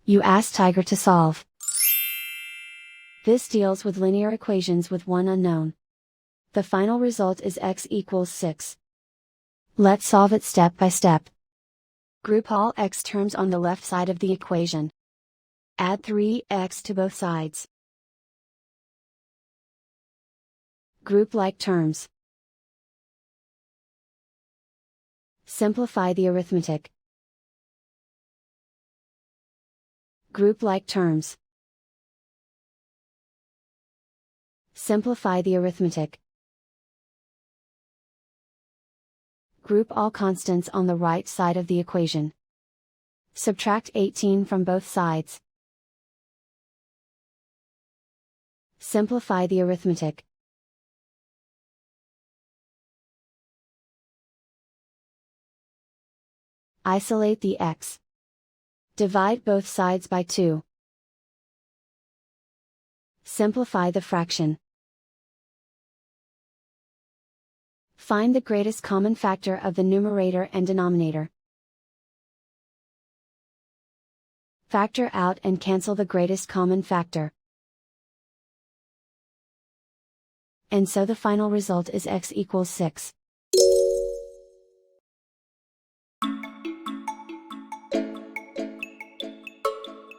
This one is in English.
You ask Tiger to solve. This deals with linear equations with one unknown. The final result is x equals 6. Let's solve it step by step. Group all x terms on the left side of the equation. Add 3x to both sides. Group like terms. Simplify the arithmetic. Group like terms. Simplify the arithmetic. Group all constants on the right side of the equation. Subtract 18 from both sides. Simplify the arithmetic. Isolate the x. Divide both sides by 2. Simplify the fraction. Find the greatest common factor of the numerator and denominator. Factor out and cancel the greatest common factor. And so the final result is x equals 6.